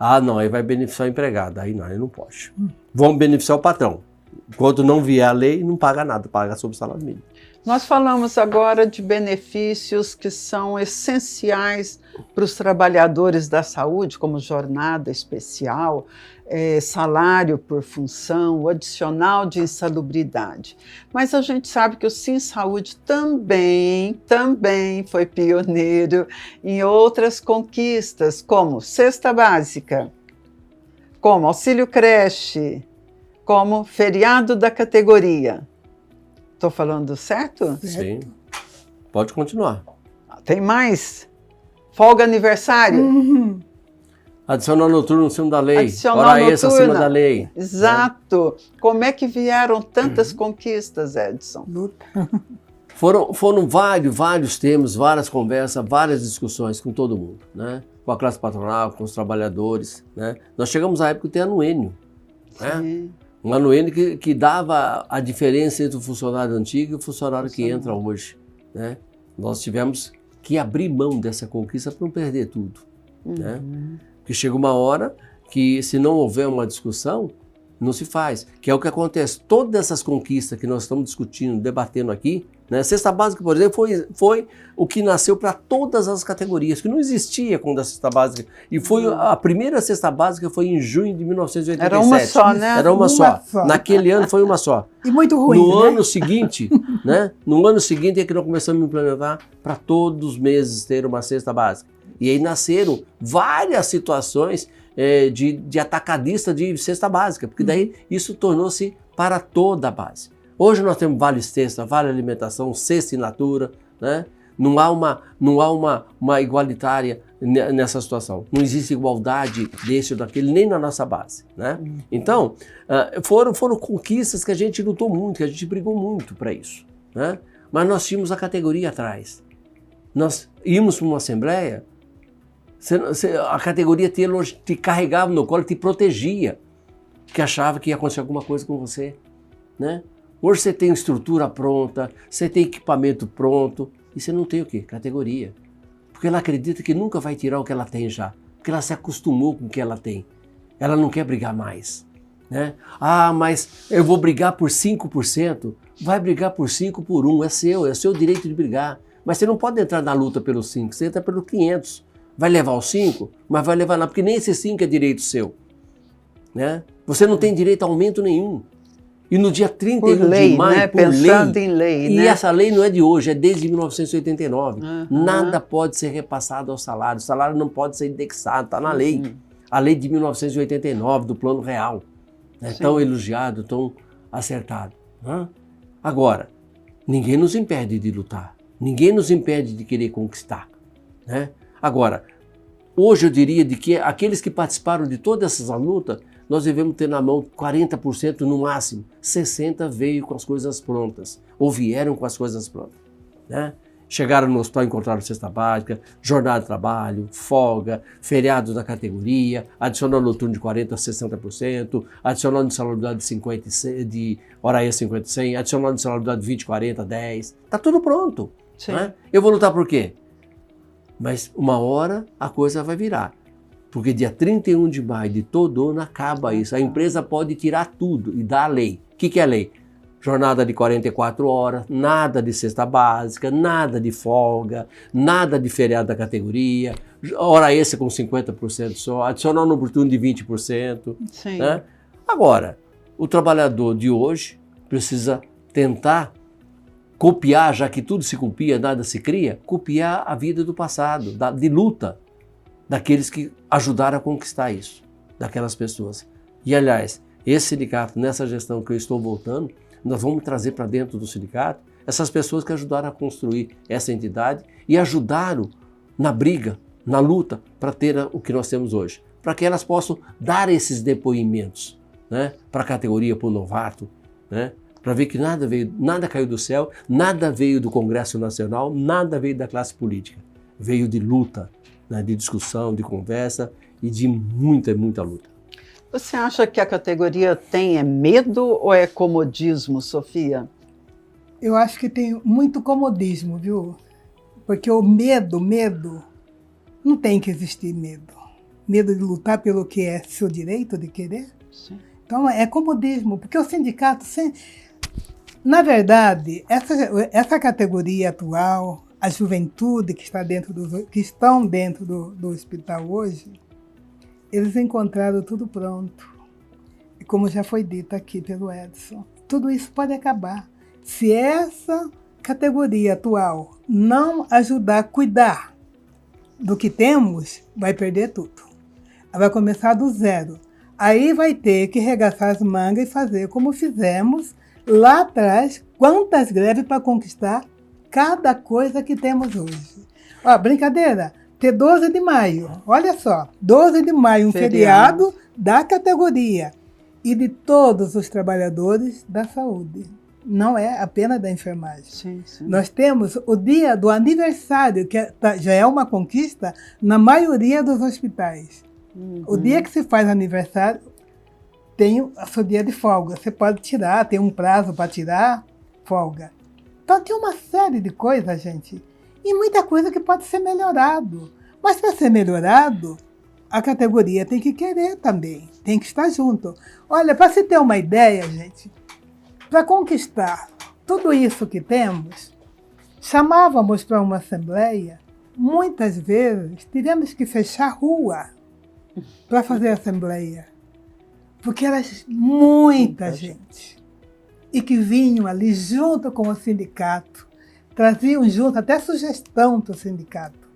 Ah, não, aí vai beneficiar o empregado. Aí não pode. Vamos beneficiar o patrão. Enquanto não vier a lei, não paga nada, paga sobre o salário mínimo. Nós falamos agora de benefícios que são essenciais para os trabalhadores da saúde, como jornada especial, salário por função, o adicional de insalubridade. Mas a gente sabe que o Sim Saúde também foi pioneiro em outras conquistas, como cesta básica, como auxílio creche, como feriado da categoria. Estou falando certo? Sim. Pode continuar. Tem mais? Folga aniversário? Adicional noturno acima da lei. Adicional Hora extra noturna. acima da lei. Exato. Como é que vieram tantas conquistas, Edson? Luta. Foram vários temas, várias conversas, várias discussões com todo mundo, né? Com a classe patronal, com os trabalhadores, né? Nós chegamos à época de ter anuênio, né? Sim. Um anuênio que dava a diferença entre o funcionário antigo e o funcionário que entra hoje, né? Nós tivemos que abrir mão dessa conquista para não perder tudo, né? Porque chega uma hora que, se não houver uma discussão, não se faz, que é o que acontece. Todas essas conquistas que nós estamos discutindo, debatendo aqui, né? A cesta básica, por exemplo, foi o que nasceu para todas as categorias, que não existia quando a cesta básica. E foi a primeira cesta básica foi em junho de 1987. Era uma só, né? Era uma só. Naquele ano foi uma só. E muito ruim, No né? ano seguinte, né? No ano seguinte é que nós começamos a implementar para todos os meses ter uma cesta básica. E aí nasceram várias situações de atacadista de cesta básica, porque daí isso tornou-se para toda a base. Hoje nós temos vale cesta, vale alimentação, cesta in natura, né? Não há uma igualitária nessa situação. Não existe igualdade desse ou daquele, nem na nossa base, né? Então, foram conquistas que a gente lutou muito, que a gente brigou muito para isso, né? Mas nós tínhamos a categoria atrás. Nós íamos para uma assembleia, a categoria te carregava no colo, te protegia, que achava que ia acontecer alguma coisa com você, né? Hoje você tem estrutura pronta, você tem equipamento pronto, e você não tem o quê? Categoria. Porque ela acredita que nunca vai tirar o que ela tem já, porque ela se acostumou com o que ela tem. Ela não quer brigar mais, né? Ah, mas eu vou brigar por 5%. Vai brigar por 5 por 1, é seu direito de brigar. Mas você não pode entrar na luta pelos 5, você entra pelos 500. Vai levar os 5, mas vai levar não, porque nem esse 5 é direito seu, né? Você não tem direito a aumento nenhum. E no dia 31 por lei, de maio, né? por Pensando lei, em lei, e né? essa lei não é de hoje, é desde 1989. Nada pode ser repassado ao salário, o salário não pode ser indexado, está na lei. A lei de 1989, do Plano Real, né? Tão elogiado, tão acertado, né? Agora, ninguém nos impede de lutar, ninguém nos impede de querer conquistar, né? Agora, hoje eu diria de que aqueles que participaram de todas essas lutas, nós devemos ter na mão 40% no máximo. 60% veio com as coisas prontas, ou vieram com as coisas prontas, né? Chegaram no hospital, encontraram cesta básica, jornada de trabalho, folga, feriados da categoria, adicional noturno de 40% a 60%, adicional de insalubridade de 50, de hora extra 50, 100, adicional de insalubridade de 20, 40, 10. Está tudo pronto, né? Eu vou lutar por quê? Mas uma hora a coisa vai virar. Porque dia 31 de maio de todo ano acaba isso. A empresa pode tirar tudo e dar a lei. O que é a lei? Jornada de 44 horas, nada de cesta básica, nada de folga, nada de feriado da categoria, hora extra com 50% só, adicional no oportuno de 20%. Sim. Né? Agora, o trabalhador de hoje precisa tentar copiar, já que tudo se copia, nada se cria, copiar a vida do passado, de luta, daqueles que ajudaram a conquistar isso, daquelas pessoas. E, aliás, esse sindicato, nessa gestão que eu estou voltando, nós vamos trazer para dentro do sindicato essas pessoas que ajudaram a construir essa entidade e ajudaram na briga, na luta, para ter o que nós temos hoje. Para que elas possam dar esses depoimentos, né, para a categoria, para o novato, né, para ver que nada caiu do céu, nada veio do Congresso Nacional, nada veio da classe política. Veio de luta, né, de discussão, de conversa e de muita luta. Você acha que a categoria tem medo ou é comodismo, Sofia? Eu acho que tem muito comodismo, viu? Porque o medo, não tem que existir medo. Medo de lutar pelo que é seu direito de querer. Sim. Então, é comodismo, porque o sindicato, na verdade, essa categoria atual, a juventude que estão dentro do hospital hoje, eles encontraram tudo pronto. E como já foi dito aqui pelo Edson, tudo isso pode acabar. Se essa categoria atual não ajudar a cuidar do que temos, vai perder tudo. Vai começar do zero. Aí vai ter que regaçar as mangas e fazer como fizemos lá atrás, quantas greves para conquistar cada coisa que temos hoje. Ó, brincadeira, ter 12 de maio, olha só, 12 de maio, um feriado da categoria e de todos os trabalhadores da saúde. Não é apenas da enfermagem. Sim, sim. Nós temos o dia do aniversário, que já é uma conquista na maioria dos hospitais. O dia que se faz aniversário, tem o seu dia de folga. Você pode tirar, tem um prazo para tirar, folga. Então tem uma série de coisas, gente, e muita coisa que pode ser melhorado. Mas para ser melhorado, a categoria tem que querer também, tem que estar junto. Olha, para se ter uma ideia, gente, para conquistar tudo isso que temos, chamávamos para uma assembleia, muitas vezes tivemos que fechar rua para fazer a assembleia, porque era muita gente e que vinham ali junto com o sindicato, traziam junto até sugestão para o sindicato,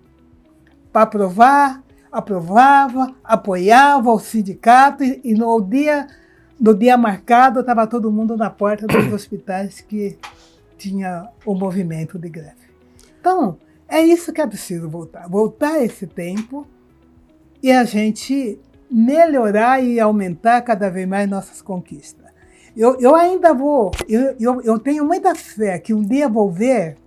para aprovar, aprovava, apoiava o sindicato e no dia marcado estava todo mundo na porta dos hospitais que tinha o movimento de greve. Então, é isso que é preciso voltar esse tempo e a gente melhorar e aumentar cada vez mais nossas conquistas. Eu ainda eu tenho muita fé que um dia vou ver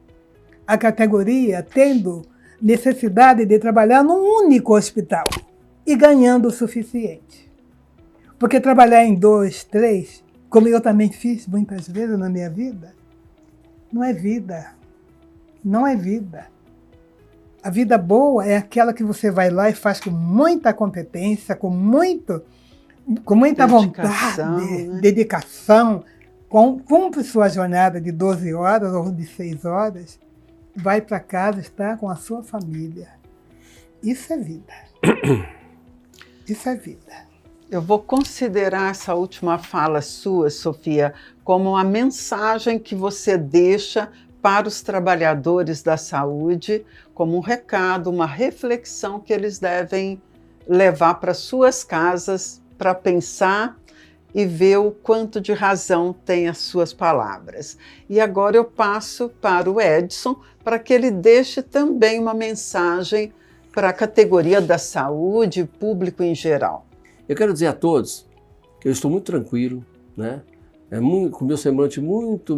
a categoria tendo necessidade de trabalhar num único hospital e ganhando o suficiente. Porque trabalhar em 2, 3, como eu também fiz muitas vezes na minha vida, não é vida. Não é vida. A vida boa é aquela que você vai lá e faz com muita competência, com muita Dedicação, vontade, né? dedicação, cumpre sua jornada de 12 horas ou de 6 horas, vai para casa estar com a sua família. Isso é vida. Isso é vida. Eu vou considerar essa última fala sua, Sofia, como uma mensagem que você deixa para os trabalhadores da saúde, como um recado, uma reflexão que eles devem levar para suas casas para pensar e ver o quanto de razão tem as suas palavras. E agora eu passo para o Edson, para que ele deixe também uma mensagem para a categoria da saúde, público em geral. Eu quero dizer a todos que eu estou muito tranquilo, né? Com o meu semblante muito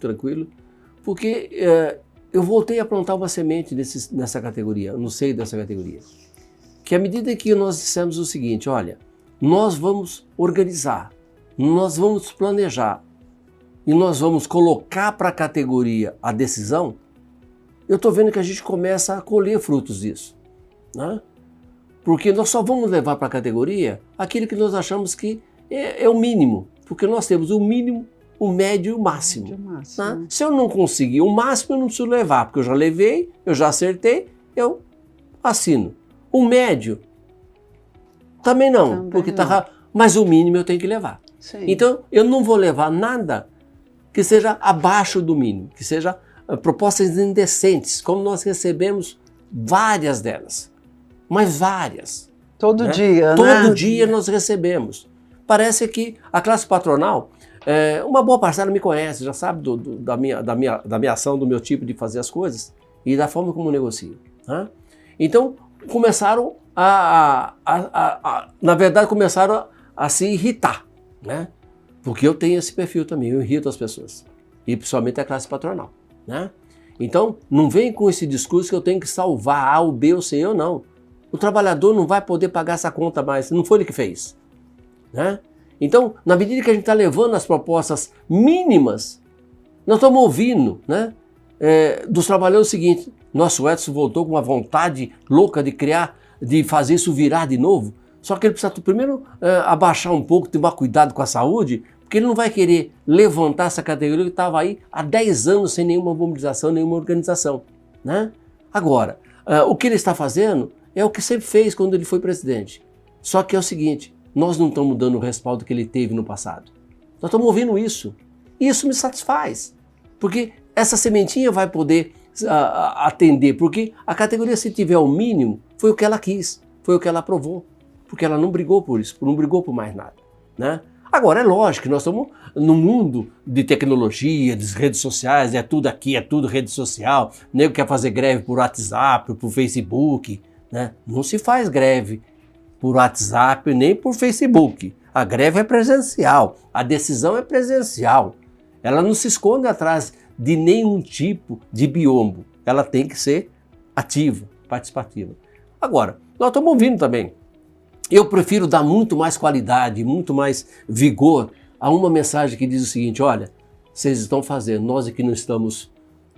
tranquilo, porque eu voltei a plantar uma semente nessa categoria, no seio dessa categoria. Que à medida que nós dissemos o seguinte, olha, nós vamos organizar, nós vamos planejar e nós vamos colocar para a categoria a decisão, eu estou vendo que a gente começa a colher frutos disso, né? Porque nós só vamos levar para a categoria aquilo que nós achamos que é o mínimo, porque nós temos o mínimo, o médio e o máximo. Né? Se eu não conseguir o máximo, eu não preciso levar, porque eu já levei, eu já acertei, eu assino. O médio, também não, porque tá, mas o mínimo eu tenho que levar. Sim. Então, eu não vou levar nada que seja abaixo do mínimo, que seja propostas indecentes, como nós recebemos várias delas, mas várias. Todo né? dia, Todo né? dia nós recebemos. Parece que a classe patronal, uma boa parcela me conhece, já sabe da minha ação, do meu tipo de fazer as coisas e da forma como eu negocio. Né? Então, começaram na verdade, começaram a se irritar, né? Porque eu tenho esse perfil também, eu irrito as pessoas, e principalmente a classe patronal, né? Então, não vem com esse discurso que eu tenho que salvar A, o B, ou C, eu não. O trabalhador não vai poder pagar essa conta mais, não foi ele que fez, né? Então, na medida que a gente está levando as propostas mínimas, nós estamos ouvindo, né? Dos trabalhadores o seguinte, nosso Edson voltou com uma vontade louca de criar, de fazer isso virar de novo. Só que ele precisa primeiro abaixar um pouco, tomar cuidado com a saúde, porque ele não vai querer levantar essa categoria que estava aí há 10 anos sem nenhuma mobilização, nenhuma organização, né? Agora, o que ele está fazendo é o que sempre fez quando ele foi presidente. Só que é o seguinte, nós não estamos dando o respaldo que ele teve no passado. Nós estamos ouvindo isso. E isso me satisfaz, porque essa sementinha vai poder atender, porque a categoria, se tiver o mínimo, foi o que ela quis, foi o que ela aprovou, porque ela não brigou por isso, não brigou por mais nada, né? Agora, é lógico que nós estamos num mundo de tecnologia, de redes sociais, é tudo aqui, é tudo rede social, o nego quer fazer greve por WhatsApp, por Facebook, né? Não se faz greve por WhatsApp nem por Facebook. A greve é presencial, a decisão é presencial. Ela não se esconde atrás de nenhum tipo de biombo. Ela tem que ser ativa, participativa. Agora, nós estamos ouvindo também. Eu prefiro dar muito mais qualidade, muito mais vigor a uma mensagem que diz o seguinte, olha, vocês estão fazendo, nós aqui não estamos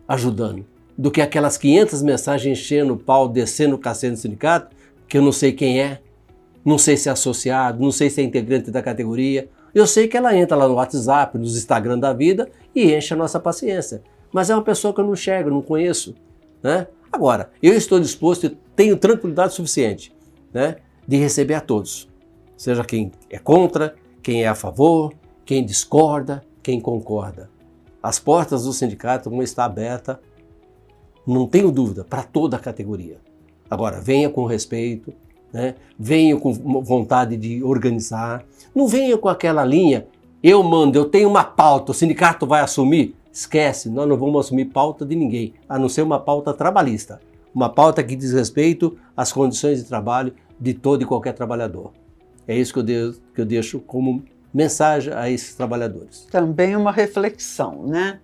ajudando, do que aquelas 500 mensagens enchendo o pau, descendo o cacete do sindicato, que eu não sei quem é, não sei se é associado, não sei se é integrante da categoria. Eu sei que ela entra lá no WhatsApp, nos Instagram da vida e enche a nossa paciência. Mas é uma pessoa que eu não enxergo, não conheço, né? Agora, eu estou disposto e tenho tranquilidade suficiente, né, de receber a todos. Seja quem é contra, quem é a favor, quem discorda, quem concorda. As portas do sindicato vão estar abertas, não tenho dúvida, para toda a categoria. Agora, venha com respeito, né? Venha com vontade de organizar, não venha com aquela linha, eu mando, eu tenho uma pauta, o sindicato vai assumir. Esquece, nós não vamos assumir pauta de ninguém, a não ser uma pauta trabalhista, uma pauta que diz respeito às condições de trabalho de todo e qualquer trabalhador. É isso que eu deixo como mensagem a esses trabalhadores. Também uma reflexão, né?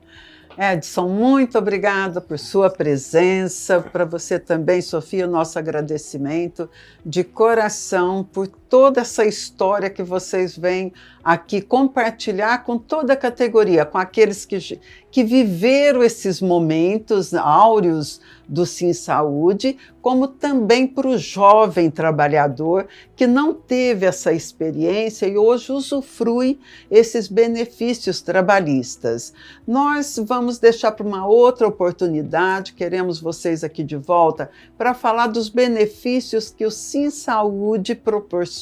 Edson, muito obrigada por sua presença, para você também, Sofia, o nosso agradecimento de coração por toda essa história que vocês vêm aqui compartilhar com toda a categoria, com aqueles que viveram esses momentos áureos do Sim Saúde, como também para o jovem trabalhador que não teve essa experiência e hoje usufrui esses benefícios trabalhistas. Nós vamos deixar para uma outra oportunidade, queremos vocês aqui de volta para falar dos benefícios que o Sim Saúde proporciona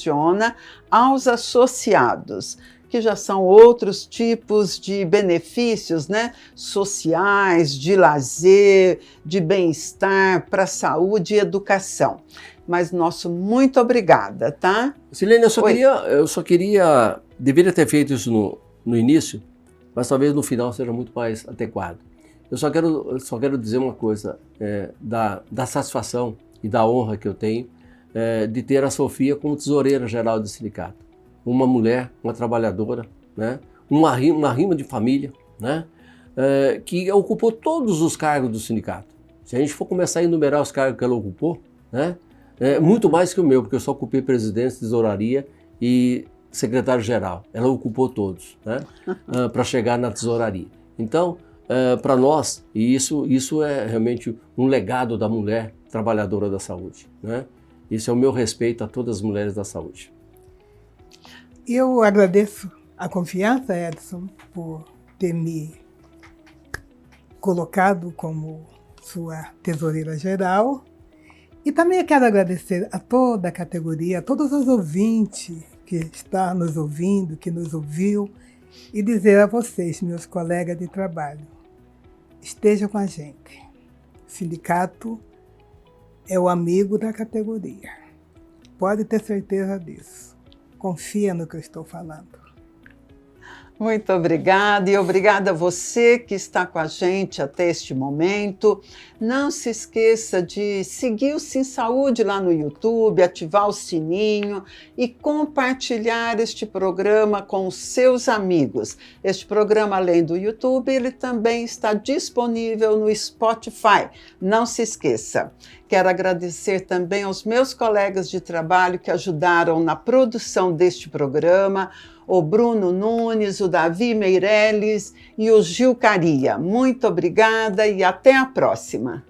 aos associados, que já são outros tipos de benefícios, né, sociais, de lazer, de bem-estar, para a saúde e educação. Mas nosso muito obrigada, tá? Silene, eu só queria, deveria ter feito isso no início, mas talvez no final seja muito mais adequado. Eu só quero dizer uma coisa, da satisfação e da honra que eu tenho de ter a Sofia como tesoureira geral do sindicato. Uma mulher, uma trabalhadora, né? uma rima de família, né? Que ocupou todos os cargos do sindicato. Se a gente for começar a enumerar os cargos que ela ocupou, né? Muito mais que o meu, porque eu só ocupei presidência, tesouraria e secretário-geral. Ela ocupou todos, né? Para chegar na tesouraria. Então, para nós, e isso é realmente um legado da mulher trabalhadora da saúde, né? Isso é o meu respeito a todas as mulheres da saúde. Eu agradeço a confiança, Edson, por ter me colocado como sua tesoureira geral. E também eu quero agradecer a toda a categoria, a todos os ouvintes que estão nos ouvindo, que nos ouviu, e dizer a vocês, meus colegas de trabalho, estejam com a gente. O sindicato é o amigo da categoria. Pode ter certeza disso. Confia no que eu estou falando. Muito obrigada e obrigada a você que está com a gente até este momento. Não se esqueça de seguir o Sim Saúde lá no YouTube, ativar o sininho e compartilhar este programa com os seus amigos. Este programa, além do YouTube, ele também está disponível no Spotify. Não se esqueça. Quero agradecer também aos meus colegas de trabalho que ajudaram na produção deste programa, o Bruno Nunes, o Davi Meirelles e o Gil Caria. Muito obrigada e até a próxima!